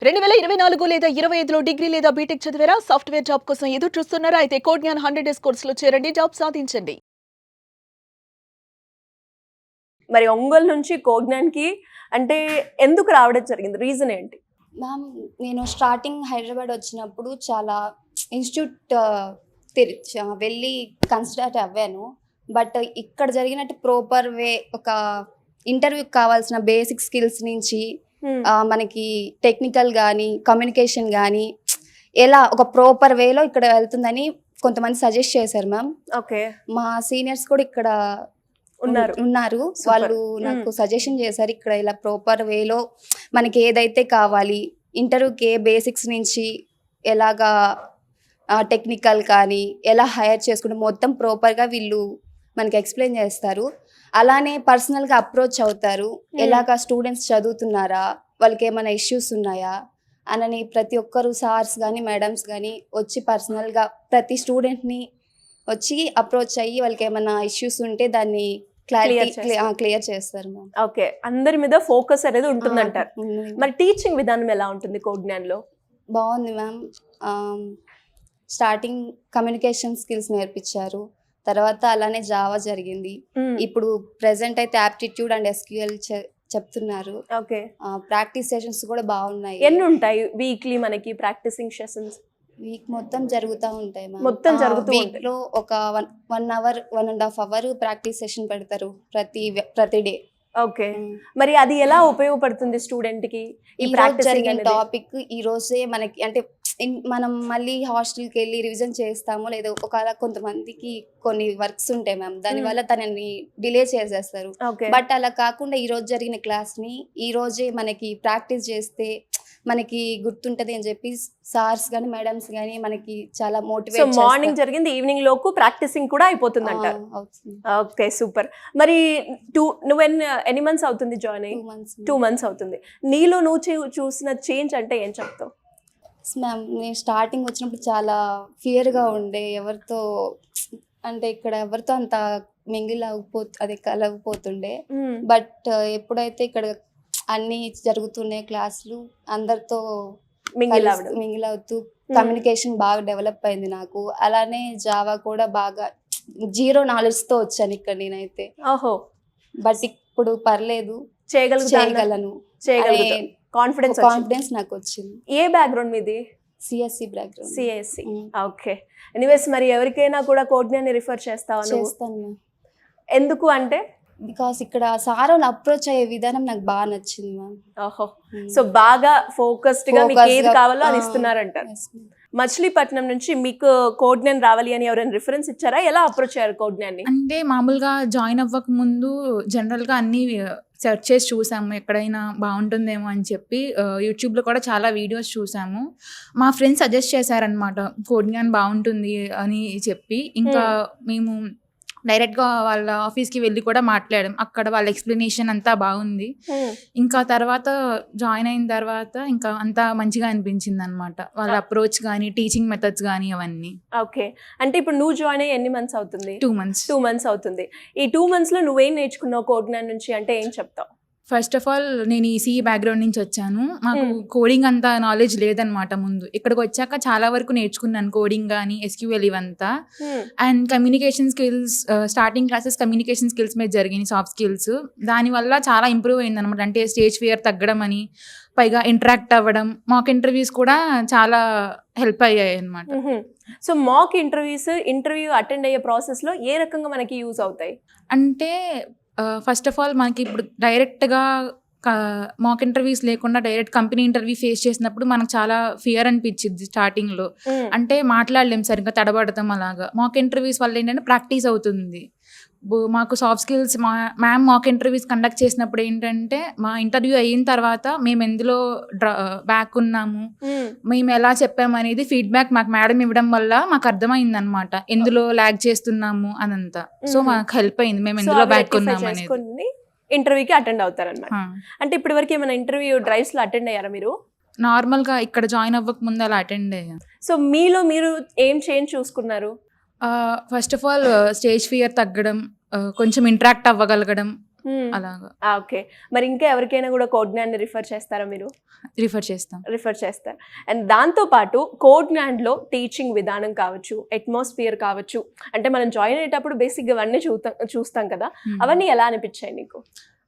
2024 లేదా 25లో డిగ్రీ లేదా బీటెక్ చదివారా? సాఫ్ట్‌వేర్ జాబ్ కోసం ఎదురు చూస్తున్నారా? అయితే కోడ్ జ్ఞాన్ 100 డేస్ కోర్సులో చేరండి. జాబ్ సాధించండి. మరి ఒంగోలు నుంచి కోజ్ఞాన్‌కి అంటే ఎందుకు రావడం జరిగింది? రీజన్ ఏంటి? మ్యామ్ నేను స్టార్టింగ్ హైదరాబాద్ వచ్చినప్పుడు చాలా ఇన్స్టిట్యూట్ వెళ్ళి కన్సిడర్ అవ్వాను. బట్ ఇక్కడ జరిగినట్టు ప్రాపర్ వే ఒక ఇంటర్వ్యూకి కావాల్సిన బేసిక్ స్కిల్స్ నుంచి మనకి టెక్నికల్ కానీ కమ్యూనికేషన్ కానీ ఎలా ఒక ప్రాపర్ వేలో ఇక్కడ వెళ్తుందని కొంతమంది సజెస్ట్ చేశారు మ్యామ్. ఓకే. మా సీనియర్స్ కూడా ఇక్కడ ఉన్నారు. వాళ్ళు నాకు సజెషన్ చేశారు ఇక్కడ ఇలా ప్రాపర్ వేలో మనకి ఏదైతే కావాలి ఇంటర్వ్యూకి ఏ బేసిక్స్ నుంచి ఎలాగా టెక్నికల్ కానీ ఎలా హైర్ చేసుకుంటే మొత్తం ప్రాపర్గా వీళ్ళు మనకి ఎక్స్ప్లెయిన్ చేస్తారు. అలానే పర్సనల్గా అప్రోచ్ అవుతారు. ఎలాగా స్టూడెంట్స్ చదువుతున్నారా, వాళ్ళకి ఏమైనా ఇష్యూస్ ఉన్నాయా అని ప్రతి ఒక్కరు సార్స్ కానీ మేడమ్స్ కానీ వచ్చి పర్సనల్గా ప్రతి స్టూడెంట్ని వచ్చి అప్రోచ్ అయ్యి వాళ్ళకి ఏమైనా ఇష్యూస్ ఉంటే దాన్ని క్లియర్ చేస్తారు మ్యామ్. ఓకే, అందరి మీద ఫోకస్ అనేది ఉంటుందంటారు. మరి టీచింగ్ విధానం ఎలా ఉంటుంది కోజ్ఞాన్‌లో? బాగుంది మ్యామ్. స్టార్టింగ్ కమ్యూనికేషన్ స్కిల్స్ నేర్పించారు. తర్వాత అలానే జావా జరిగింది. ఇప్పుడు ప్రెసెంట్ అయితే ఆప్టిట్యూడ్ అండ్ ఎస్క్యూఎల్ చెప్తున్నారు. ఓకే. ప్రాక్టీస్ సెషన్స్ కూడా బాగున్నాయి. ఎన్ని ఉంటాయి వీక్లీ మనకి ప్రాక్టీసింగ్ సెషన్స్? వీక్ మొత్తం జరుగుతూ ఉంటాయి మ్యామ్. మొత్తం జరుగుతూ వీక్ లో ఒక 1 అవర్ 1.5 అవర్ ప్రాక్టీస్ సెషన్ పెడతారు ప్రతి డే. ఓకే. మరి అది ఎలా ఉపయోగపడుతుంది స్టూడెంట్ కి? ఈ ప్రాక్టీస్ జరిగిన టాపిక్ ఈ రోజే మనకి అంటే మనం మళ్ళీ హాస్టల్కి వెళ్ళి రివిజన్ చేస్తామో లేదో ఒకవేళ కొంతమందికి కొన్ని వర్క్స్ ఉంటాయి మ్యామ్, దానివల్ల తనని డిలే చేసేస్తారు. బట్ అలా కాకుండా ఈ రోజు జరిగిన క్లాస్ ని ఈ రోజే మనకి ప్రాక్టీస్ చేస్తే మనకి గుర్తుంటది అని చెప్పి సార్స్ గానీ మేడమ్స్ గానీ మనకి చాలా మోటివేట్ చేస్తారు. మార్నింగ్ జరిగింది ఈవినింగ్ లోపు ప్రాక్టీసింగ్ కూడా అయిపోతుంది అంట. Okay, super. మరి నువ్వు ఎన్ని మంత్స్ అవుతుంది జాయిన్ అయ్యి? 2 months అవుతుంది. నీలో నువ్వు చూసిన చేంజ్ అంటే ఏం చెప్తావు? మ్యామ్ నేను స్టార్టింగ్ వచ్చినప్పుడు చాలా ఫియర్గా ఉండే, ఎవరితో అంటే ఇక్కడ ఎవరితో అంత మింగిల్ కలగపోతుండే. బట్ ఎప్పుడైతే ఇక్కడ అన్ని జరుగుతున్నాయి క్లాసులు, అందరితో మింగిల్ అవుతూ కమ్యూనికేషన్ బాగా డెవలప్ అయింది నాకు. అలానే జావా కూడా బాగా 0 knowledge తో వచ్చాను ఇక్కడ నేనైతే. ఓహో. బట్ ఇప్పుడు పర్లేదు, చేయగలను. కాన్ఫిడెన్స్ నాకు వచ్చింది. ఏ బ్యాక్గ్రౌండ్ మీది? CSC background. CSC. Okay. Anyways మరి ఎవరికైనా కూడా కోజ్ఞాన్ని రిఫర్ చేస్తావా? చేస్తాను. ఎందుకు అంటే బికాస్ ఇక్కడ సార్ వాళ్ళు అప్రోచ్ అయ్యే విధానం నాకు బాగా నచ్చింది మ్యామ్. ఓహో. సో బాగా ఫోకస్డ్ గా మీకు ఏది కావాలో అది ఇస్తున్నారంటారు. మచిలీపట్నం నుంచి మీకు కోజ్ఞాన్ రావాలి అని ఎవరైనా రిఫరెన్స్ ఇచ్చారా? ఎలా అప్రోచ్ అయ్యారు కోజ్ఞాన్ని? అంటే మామూలుగా జాయిన్ అవ్వక ముందు జనరల్గా అన్ని సెర్చ్ చేసి చూసాము, ఎక్కడైనా బాగుంటుందేమో అని చెప్పి. యూట్యూబ్లో కూడా చాలా వీడియోస్ చూసాము. మా ఫ్రెండ్స్ సజెస్ట్ చేశారనమాట కోజ్ఞాన్ బాగుంటుంది అని చెప్పి. ఇంకా మేము డైరెక్ట్గా వాళ్ళ ఆఫీస్కి వెళ్ళి కూడా మాట్లాడాం. అక్కడ వాళ్ళ ఎక్స్ప్లెనేషన్ అంతా బాగుంది. ఇంకా తర్వాత జాయిన్ అయిన తర్వాత ఇంకా అంతా మంచిగా అనిపించింది అనమాట, వాళ్ళ అప్రోచ్ కానీ టీచింగ్ మెథడ్స్ కానీ అవన్నీ. ఓకే. అంటే ఇప్పుడు నువ్వు జాయిన్ అయ్యి ఎన్ని మంత్స్ అవుతుంది? 2 months. 2 months అవుతుంది. ఈ 2 months లో నువ్వేం నేర్చుకున్నావు కోజ్ఞాన్ నుంచి అంటే ఏం చెప్తావు? ఫస్ట్ ఆఫ్ ఆల్ నేను ఈ సిఈ బ్యాక్గ్రౌండ్ నుంచి వచ్చాను. మాకు కోడింగ్ అంత నాలెడ్జ్ లేదనమాట ముందు. ఇక్కడికి వచ్చాక చాలా వరకు నేర్చుకున్నాను, కోడింగ్ కానీ ఎస్క్యూఎల్ ఇవంతా. And communication skills, starting classes communication skills మీద జరిగినాయి, సాఫ్ట్ స్కిల్స్. దానివల్ల చాలా ఇంప్రూవ్ అయింది అనమాట. అంటే స్టేజ్ ఫియర్ తగ్గడం అని, పైగా ఇంటరాక్ట్ అవ్వడం, మాక్ ఇంటర్వ్యూస్ కూడా చాలా హెల్ప్ అయ్యాయి అనమాట. సో మాక్ ఇంటర్వ్యూ అటెండ్ అయ్యే ప్రాసెస్లో ఏ రకంగా మనకి యూజ్ అవుతాయి అంటే ఫస్ట్ ఆఫ్ ఆల్ మనకి ఇప్పుడు డైరెక్ట్గా మాక్ ఇంటర్వ్యూస్ లేకుండా డైరెక్ట్ కంపెనీ ఇంటర్వ్యూ ఫేస్ చేసినప్పుడు మనకు చాలా ఫియర్ అనిపించింది స్టార్టింగ్లో. అంటే మాట్లాడలేం సరిగ్గా, తడబడతాం అలాగా. మాక్ ఇంటర్వ్యూస్ వల్ల ఏంటంటే ప్రాక్టీస్ అవుతుంది. మాకు soft skills ma'am mock interviews conduct చేసినప్పుడు ఏంటంటే మా ఇంటర్వ్యూ అయిన తర్వాత మేము ఎందులో బ్యాక్ ఉన్నాము, మేము ఎలా చెప్పాము అనేది ఫీడ్బ్యాక్ మాకు మేడం ఇవ్వడం వల్ల మాకు అర్థమైంది అనమాట, ఎందులో ల్యాగ్ చేస్తున్నాము అనంతా. సో మాకు హెల్ప్ అయింది మేము ఎందులో బ్యాక్ ఉన్నాము అనేది. ఇంటర్వ్యూకి అటెండ్ అవుతారు అనమాట. అంటే ఇప్పటి వరకు ఏమైనా ఇంటర్వ్యూ డ్రైవ్స్ లో అటెండ్ అయ్యారా మీరు? నార్మల్గా ఇక్కడ జాయిన్ అవ్వక ముందు అలా అటెండ్ అయ్యాను. సో మీలో మీరు ఏం చేంజ్ చూసుకున్నారు? First of all stage fear తగ్గడం, కొంచెం ఇంటరాక్ట్ అవ్వగలగడం, అలాగా ఓకే. మరి ఇంకా ఎవరికైనా కూడా కోడ్ ని రిఫర్ చేస్తారా మీరు? రిఫర్ చేస్తాం. రిఫర్ చేస్తారు. అండ్ దాంతో పాటు కోడ్ లో టీచింగ్ విధానం కావచ్చు, అట్మాస్ఫియర్ కావచ్చు, అంటే మనం జాయిన్ అయ్యేటప్పుడు బేసిక్గా అవన్నీ చూస్తాం కదా, అవన్నీ ఎలా అనిపించాయి నీకు?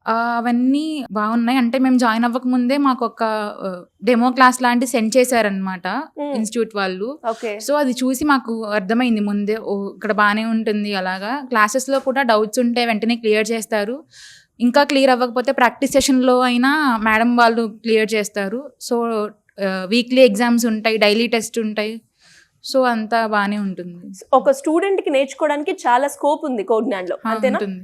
అవన్నీ బాగున్నాయి. అంటే మేము జాయిన్ అవ్వక ముందే మాకు ఒక డెమో క్లాస్ లాంటి సెండ్ చేశారనమాట ఇన్స్టిట్యూట్ వాళ్ళు. ఓకే. సో అది చూసి మాకు అర్థమైంది ముందే, ఓ ఇక్కడ బాగానే ఉంటుంది. అలాగా క్లాసెస్లో కూడా డౌట్స్ ఉంటే వెంటనే క్లియర్ చేస్తారు. ఇంకా క్లియర్ అవ్వకపోతే ప్రాక్టీస్ సెషన్లో అయినా మేడం వాళ్ళు క్లియర్ చేస్తారు. సో వీక్లీ ఎగ్జామ్స్ ఉంటాయి, డైలీ టెస్ట్ ఉంటాయి. సో అంతా బాగానే ఉంటుంది. ఒక స్టూడెంట్ కి నేర్చుకోవడానికి చాలా స్కోప్ ఉంది కోడ్ లో, అంతేనా? ఉంటుంది.